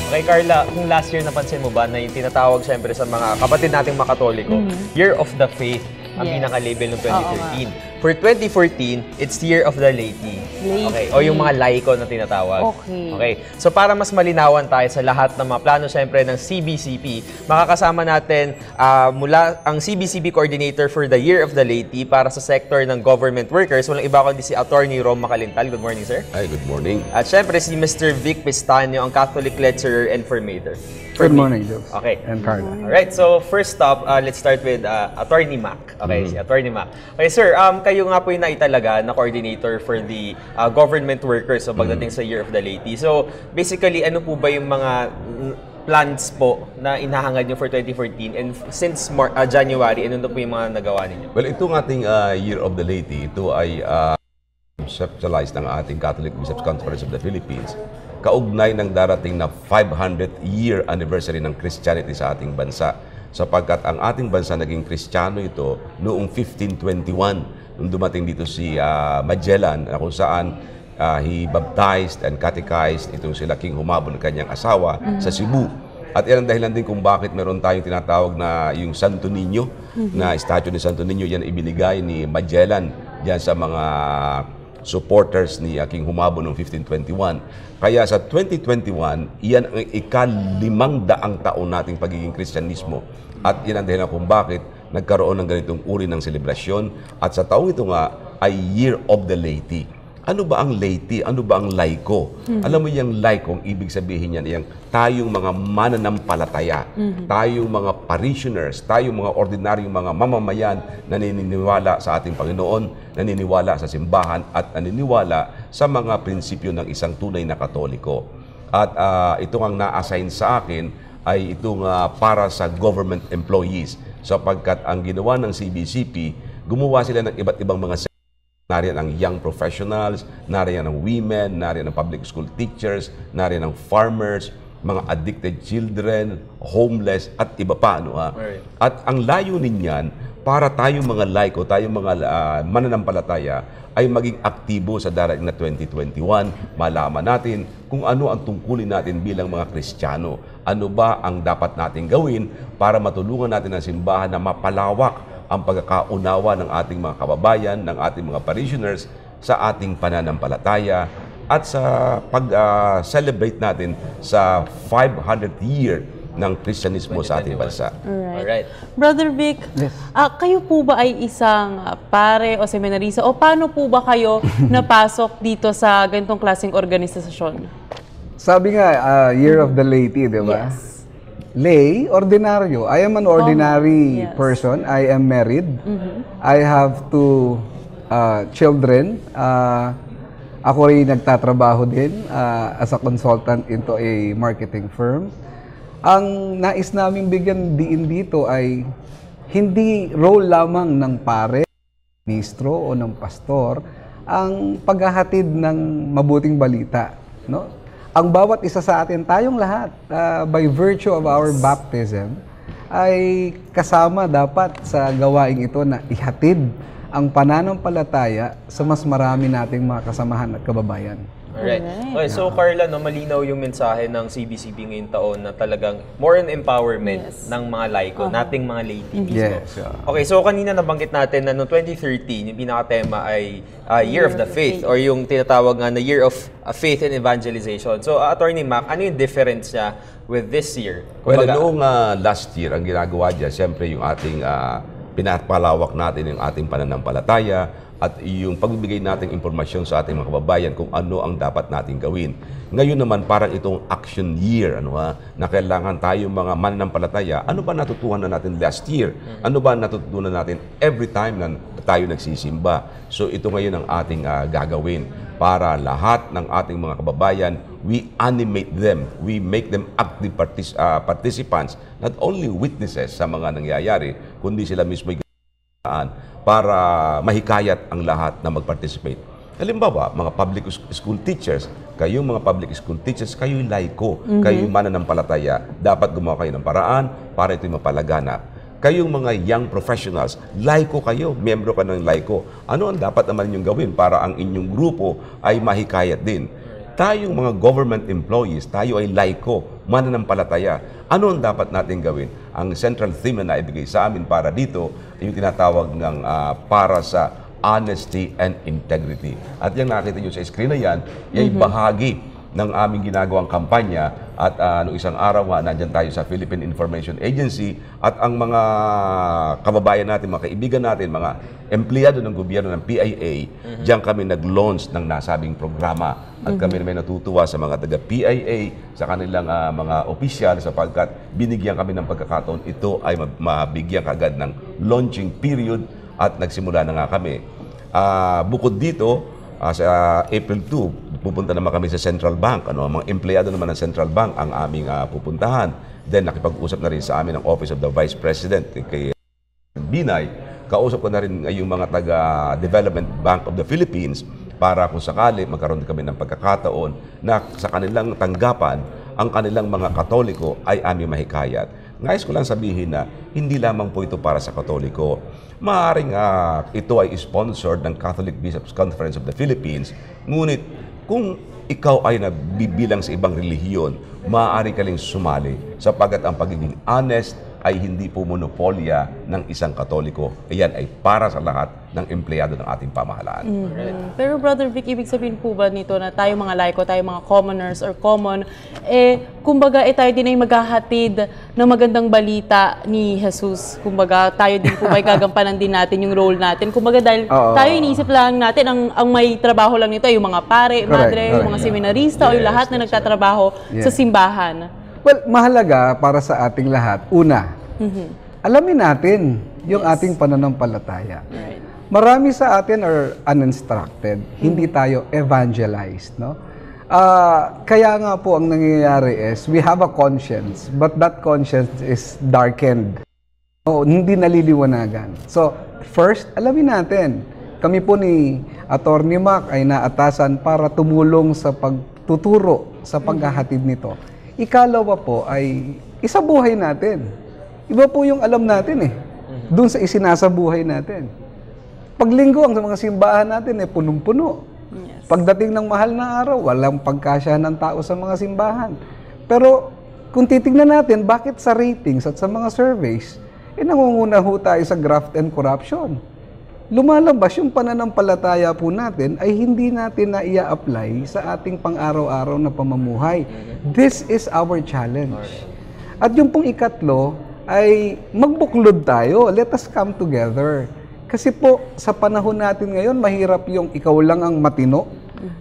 Okay, Carla, kung last year napansin mo ba na yung tinatawag siyempre sa mga kapatid nating mga Katoliko, Year of the Faith, ang pinaka-label ng 2013. For 2014, it's Year of the Laity. Okay, o yung mga laiko na tinatawag. Okay. So para mas malinawan tayo sa lahat ng mga plano siyempre ng CBCP, makakasama natin mula ang CBCP Coordinator for the Year of the Laity para sa sector ng government workers. Walang iba kundi si Attorney Rom Macalintal. Good morning, sir. Hi, good morning. At siyempre si Mr. Vic Pistanio, ang Catholic Lecturer and Formator. Good morning, Jobs. Okay. And Carla. Alright, so first up, let's start with Attorney Mac. Okay, si Attorney Mac. Okay, sir, kayo nga po yung naitalaga na coordinator for the government workers so pagdating sa Year of the Laity. So, basically, ano po ba yung mga plans po na inahangad nyo for 2014 and since January, ano na po yung mga nagawa ninyo? Well, itong ating Year of the Laity, ito ay conceptualized ng ating Catholic Bishops' Conference of the Philippines kaugnay ng darating na 500th year anniversary ng Christianity sa ating bansa. Sapagkat ang ating bansa naging Kristiyano ito noong 1521 nung dumating dito si Magellan na kung saan he baptized and catechized itong sila King Humabon ng kanyang asawa sa Cebu. At yan ang dahilan din kung bakit meron tayong tinatawag na yung Santo Niño, na statue ni Santo Niño, yan ibinigay ni Magellan diyan sa mga supporters ni King Humabon noong 1521. Kaya sa 2021, iyan ang ika-500 taon nating pagiging Kristyanismo. At yan ang dahilan kung bakit nagkaroon ng ganitong uri ng selebrasyon. At sa taong ito nga ay Year of the Laity. Ano ba ang laity? Ano ba ang laiko? Alam mo yung laiko, ang ibig sabihin niyan, yung tayong mga mananampalataya, tayong mga parishioners, tayong mga ordinaryong mga mamamayan na naniniwala sa ating Panginoon, naniniwala sa simbahan, at naniniwala sa mga prinsipyo ng isang tunay na Katoliko. At ito ang na-assign sa akin ay itong para sa government employees, sapagkat ang ginawa ng CBCP, gumawa sila ng iba't ibang mga nariyan ang young professionals, nariyan ang women, nariyan ang public school teachers, nariyan ang farmers, mga addicted children, homeless, at iba pa. Right. At ang layunin niyan, para tayong mga laiko, tayong mga mananampalataya, ay maging aktibo sa darating na 2021. Malaman natin kung ano ang tungkulin natin bilang mga Kristiyano. Ano ba ang dapat natin gawin para matulungan natin ang simbahan na mapalawak ang pagkakaunawa ng ating mga kababayan, ng ating mga parishioners sa ating pananampalataya at sa pag-celebrate natin sa 500th year ng Kristyanismo sa ating bansa. Alright. Brother Vic, kayo po ba ay isang pare o seminarista o paano po ba kayo napasok dito sa ganitong klaseng organisasyon? Sabi nga, Year of the Laity, di ba? Yes. Lay, ordinaryo. I am an ordinary person. I am married. I have two children. Ako rin nagtatrabaho din as a consultant into a marketing firm. Ang nais namin bigyan diin dito ay hindi role lamang ng pare, ministro o ng pastor ang paghahatid ng mabuting balita, no? Ang bawat isa sa atin, tayong lahat, by virtue of our baptism, ay kasama dapat sa gawaing ito na ihatid ang pananampalataya sa mas marami nating mga kasamahan at kababayan. Alright. Okay, so Carla, malinaw yung mensahe ng CBCP ngayong taon na talagang more on empowerment ng mga laiko, nating mga laity mismo. Yes. Okay, so kanina nabanggit natin na noong 2013, yung pinaka-tema ay Year of the Faith or yung tinatawag nga na Year of Faith and Evangelization. So, Attorney Mac, ano yung difference niya with this year? Well, noong last year, ang ginagawa dyan, siyempre yung ating pinapalawak natin yung ating pananampalataya, at yung pagbibigay nating impormasyon sa ating mga kababayan kung ano ang dapat nating gawin. Ngayon naman parang itong action year, na kailangan tayong mga mananampalataya. Ano ba natutuhan na natin last year? Ano ba natutunan natin every time na tayo nagsisimba? So ito ngayon ang ating gagawin para lahat ng ating mga kababayan, we animate them, we make them active participants, not only witnesses sa mga nangyayari, kundi sila mismo para mahikayat ang lahat na mag-participate. Halimbawa, mga public school teachers, kayong mga public school teachers, kayo'y laiko, kayo'y mananampalataya, dapat gumawa kayo ng paraan para ito'y mapalaganap. Kayong mga young professionals, laiko kayo, miyembro ka ng laiko. Ano ang dapat naman ninyong gawin para ang inyong grupo ay mahikayat din? Tayong mga government employees, tayo ay laiko. mananampalataya. Ano ang dapat natin gawin? Ang central theme na naibigay sa amin para dito, yung tinatawag ng para sa honesty and integrity. At yung nakita nyo sa screen na yan, ay bahagi ng aming ginagawang kampanya at noong isang araw nandyan tayo sa Philippine Information Agency at ang mga kababayan natin, mga kaibigan natin, mga empleyado ng gobyerno ng PIA, diyan kami nag-launch ng nasabing programa at kami may natutuwa sa mga taga-PIA, sa kanilang mga opisyal sapagkat binigyan kami ng pagkakataon ito ay mabigyan kagad ng launching period at nagsimula na nga kami. Bukod dito, sa April 2, pupunta naman kami sa Central Bank. Mga empleyado naman ng Central Bank ang aming pupuntahan. Then nakipag-usap na rin sa amin ang Office of the Vice President kay Binay. Kausap ko na rin yung mga taga-Development Bank of the Philippines para kung sakali magkaroon kami ng pagkakataon na sa kanilang tanggapan, ang kanilang mga Katoliko ay aming mahikayat. Nais ko lang sabihin na hindi lamang po ito para sa Katoliko. Maaaring ito ay sponsored ng Catholic Bishops' Conference of the Philippines. Ngunit kung ikaw ay nabibilang sa ibang relihiyon, maaari ka ring sumali sapagkat ang pagiging honest ay hindi po monopolya ng isang Katoliko. Iyan ay para sa lahat ng empleyado ng ating pamahalaan. Pero Brother Vic, ibig sabihin po ba nito na tayo mga laiko, tayo mga commoners or common, kumbaga tayo din ay maghahatid ng magandang balita ni Jesus. Kumbaga tayo din po may gagampanan din natin yung role natin. Kumbaga dahil tayo iniisip lang natin, ang may trabaho lang nito ay yung mga pare, madre, yung mga seminarista o yung lahat na nagtatrabaho sa simbahan. Well, mahalaga para sa ating lahat. Una, alamin natin yung ating pananampalataya. Right. Marami sa atin are uninstructed. Hindi tayo evangelized, no? Kaya nga po ang nangyayari is we have a conscience, but that conscience is darkened. Hindi naliliwanagan. So, first, alamin natin. Kami po ni Atty. Mac ay naatasan para tumulong sa pagtuturo sa paghahatid nito. Ikalawa po ay isabuhay natin. Iba po yung alam natin doon sa isinasabuhay natin. Paglinggo ang mga simbahan natin punong-puno. Yes. Pagdating ng mahal na araw, walang pagkasya ng tao sa mga simbahan. Pero kung titignan natin, bakit sa ratings at sa mga surveys, nangunguna ho tayo sa graft and corruption. Lumalabas yung pananampalataya po natin ay hindi natin na ia-apply sa ating pang-araw-araw na pamumuhay. This is our challenge. At yung pong ikatlo ay magbuklod tayo. Let us come together. Kasi po, sa panahon natin ngayon, mahirap yung ikaw lang ang matino.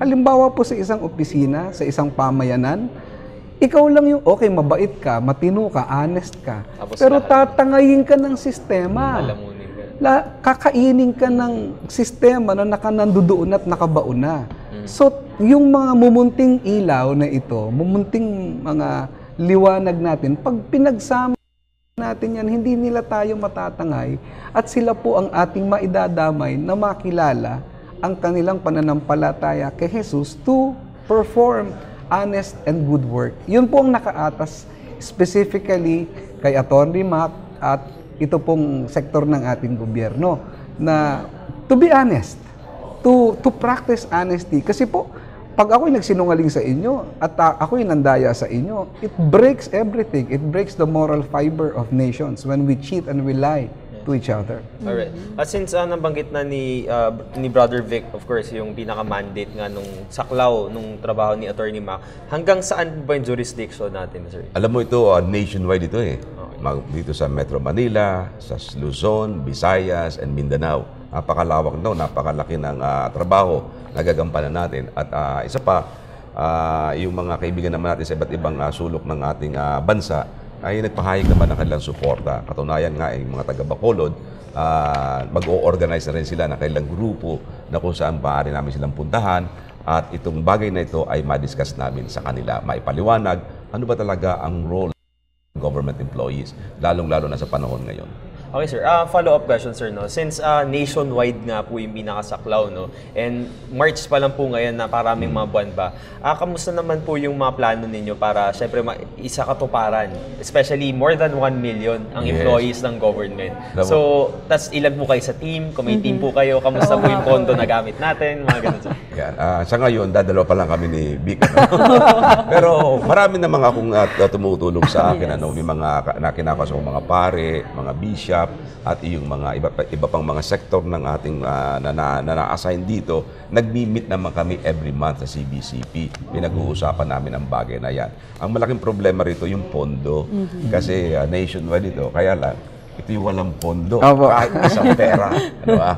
Halimbawa po sa isang opisina, sa isang pamayanan, ikaw lang yung, okay, mabait ka, matino ka, honest ka. Tapos pero tatangayin ka ng sistema. Kakainin ka ng sistema na nakanandoon at nakabaon na. So, yung mga mumunting ilaw na ito, mumunting mga liwanag natin, pag pinagsama natin yan, hindi nila tayo matatangay at sila po ang ating maidadamay na makilala ang kanilang pananampalataya kay Jesus to perform honest and good work. Yun po ang nakaatas specifically kay Atty. Mac at ito pong sektor ng ating gobyerno na to be honest, to practice honesty. Kasi po, pag ako'y nagsinungaling sa inyo at ako'y nandaya sa inyo, it breaks everything. It breaks the moral fiber of nations when we cheat and we lie to each other. Alright. At since nabanggit na ni Brother Vic, of course, yung pinaka-mandate nga nung saklaw, nung trabaho ni Atty. Mac, hanggang saan ba yung jurisdiction natin, sir? Alam mo ito, nationwide ito Dito sa Metro Manila, sa Luzon, Visayas, and Mindanao. Napakalawak napakalaki ng trabaho na gagampanan natin. At isa pa, yung mga kaibigan naman natin sa iba't ibang sulok ng ating bansa ay nagpahayag naman ng kanilang suporta. Katunayan nga, yung mga taga-Bacolod, mag-o-organize na rin sila ng kanilang grupo na kung saan maaari namin silang puntahan. At itong bagay na ito ay ma-discuss namin sa kanila. Maipaliwanag, ano ba talaga ang role ng government employees, lalong-lalo na sa panahon ngayon. Okay, sir. Follow-up question, sir. No? Since nationwide nga po yung pinakasaklaw, no? And March pa lang po ngayon na paraming mga buwan ba, kamusta naman po yung mga plano ninyo para, syempre, isa katuparan? Especially, more than 1 million ang employees ng government. So, tas ilan po kayo sa team? Kung may team po kayo, kamusta po yung pondo na gamit natin? Mga ganun, sir. Yan. Sa ngayon, dadalawa pa lang kami ni Vic. Pero marami namang akong tumutulong sa akin. May mga nakinakaso mga pare, mga bishop, at yung mga iba pang mga sektor ng ating na-assign dito. Nagmi-meet naman kami every month sa CBCP. Pinag-uusapan namin ang bagay na yan. Ang malaking problema rito yung pondo. Kasi nationwide ito. Kaya lang, ito yung walang pondo. Kahit isang pera. Ano ba?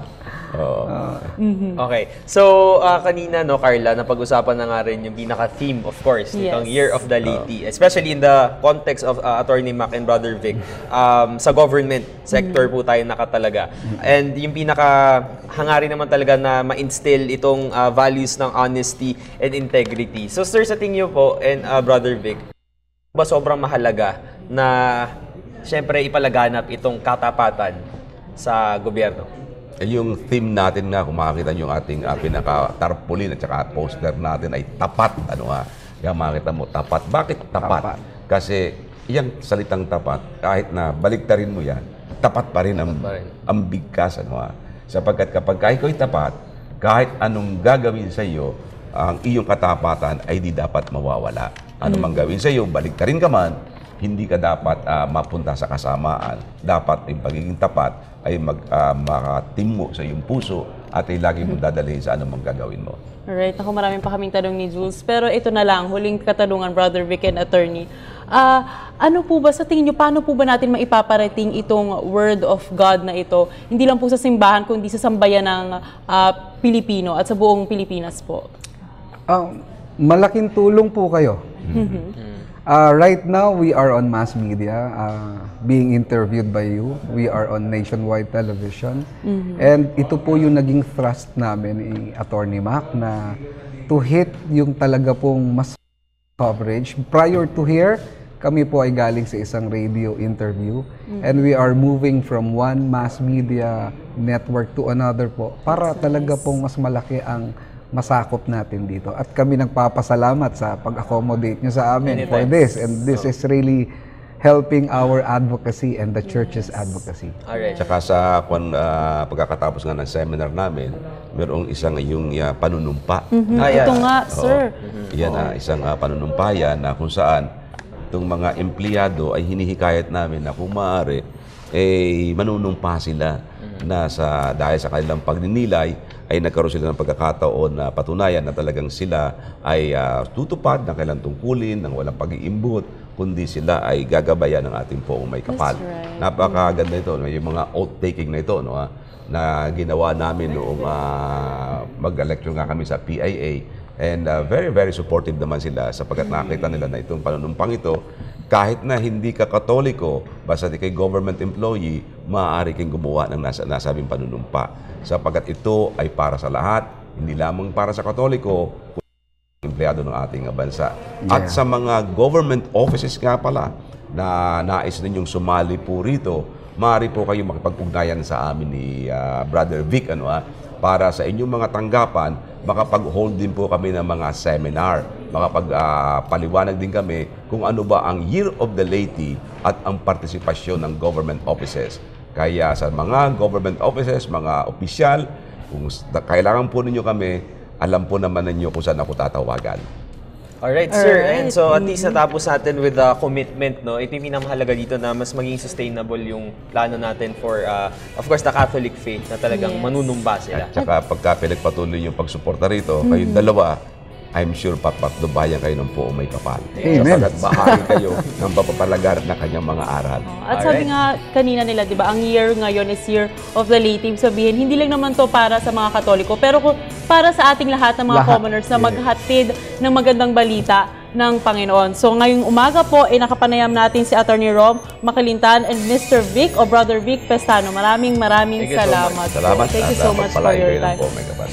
Okay. So, kanina, no, Carla, napag-usapan na nga rin yung pinaka-theme, of course, itong Year of the Laity. Especially in the context of Attorney Mac and Brother Vic. Sa government sector po tayo nakatalaga. And yung pinaka-hangarin naman talaga na ma-instill itong values ng honesty and integrity. So, sir, sa tingin niyo po, and Brother Vic, ba sobrang mahalaga na, syempre, ipalaganap itong katapatan sa gobyerno? Yung theme natin nga, kung makakita nyo yung ating pinaka-tarpaulin at saka poster natin ay tapat. Kaya makikita mo, tapat. Bakit tapat? Kasi yung salitang tapat, kahit na baliktarin mo yan, tapat pa rin ang bigkas. Sapagkat kapag ikaw ay tapat, kahit anong gagawin sa iyo, ang iyong katapatan ay di dapat mawawala. Ano mang gawin sa iyo, baliktarin ka man, hindi ka dapat mapunta sa kasamaan. Dapat yung pagiging tapat ay makatimmo sa iyong puso at ay lagi mong dadalhin sa anumang gagawin mo. Alright, ako maraming pa kaming tanong ni Jules. Pero ito na lang, huling katanungan, Brother Vic and Attorney. Ano po ba, sa tingin nyo, paano po ba natin maipaparating itong Word of God na ito? Hindi lang po sa simbahan, kundi sa sambayan ng Pilipino at sa buong Pilipinas po. Malaking tulong po kayo. Right now, we are on mass media, being interviewed by you. We are on nationwide television. And ito po yung naging thrust namin ni Attorney Mac na to hit yung talaga pong mas coverage. Prior to here, kami po ay galing sa isang radio interview. And we are moving from one mass media network to another po para talaga pong mas malaki ang masakop natin dito. At kami nagpapasalamat sa pag-accommodate nyo sa amin for this. And this is really helping our advocacy and the church's advocacy. Alright. Tsaka sa pagkakatapos nga ng seminar namin, mayroong isang yung panunumpa. Ito nga, sir. Yan isang panunumpayan na kung saan itong mga empleyado ay hinihikayat namin na kung maaari, manunumpa sila na dahil sa kanilang pagninilay, ay nagkaroon sila ng pagkakataon na patunayan na talagang sila ay tutupad ng kailang tungkulin, ng walang pag-iimbot, kundi sila ay gagabayan ng ating poong may kapal. Right. Napakaganda ito, yung mga oath-taking na ito, na ginawa namin noong mag-lecture nga kami sa PIA. And very, very supportive naman sila sapagkat nakita nila na itong panunumpang ito, kahit na hindi ka Katoliko, basta di kay government employee, maaari kang gumawa ng nasabing panunumpa. Sapagkat ito ay para sa lahat, hindi lamang para sa Katoliko, kundi empleyado ng ating bansa. At sa mga government offices nga pala na nais ninyong sumali po rito, maaari po kayo makipag-ugnayan sa amin ni Brother Vic para sa inyong mga tanggapan, makapag-hold din po kami ng mga seminar, makapag-paliwanag din kami kung ano ba ang Year of the Laity at ang partisipasyon ng government offices. Kaya sa mga government offices, mga opisyal, kung kailangan po ninyo kami, alam po naman ninyo kung saan ako tatawagan. Alright, sir. And so, at least natapos natin with the commitment, no? Ito yung pinamahalaga dito na mas maging sustainable yung plano natin for, of course, the Catholic faith na talagang manunumba sila. At saka pagka pinagpatuloy yung pagsuporta rito, kayong dalawa, I'm sure papatnubayan kayo ng poong may kapal. Amen. Sapagkat bahagi kayo ng papapalagar na kanyang mga aral. At sabi nga kanina nila, di ba, ang year ngayon is Year of the Laity. Sabihin, hindi lang naman to para sa mga Katoliko, pero para sa ating lahat ng mga commoners na maghatid ng magandang balita ng Panginoon. So ngayong umaga po, nakapanayam natin si Attorney Rom Macalintan and Mr. Vic o Brother Vic Pestano. Maraming salamat. Salamat. Thank you so much for your time.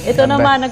Ito naman,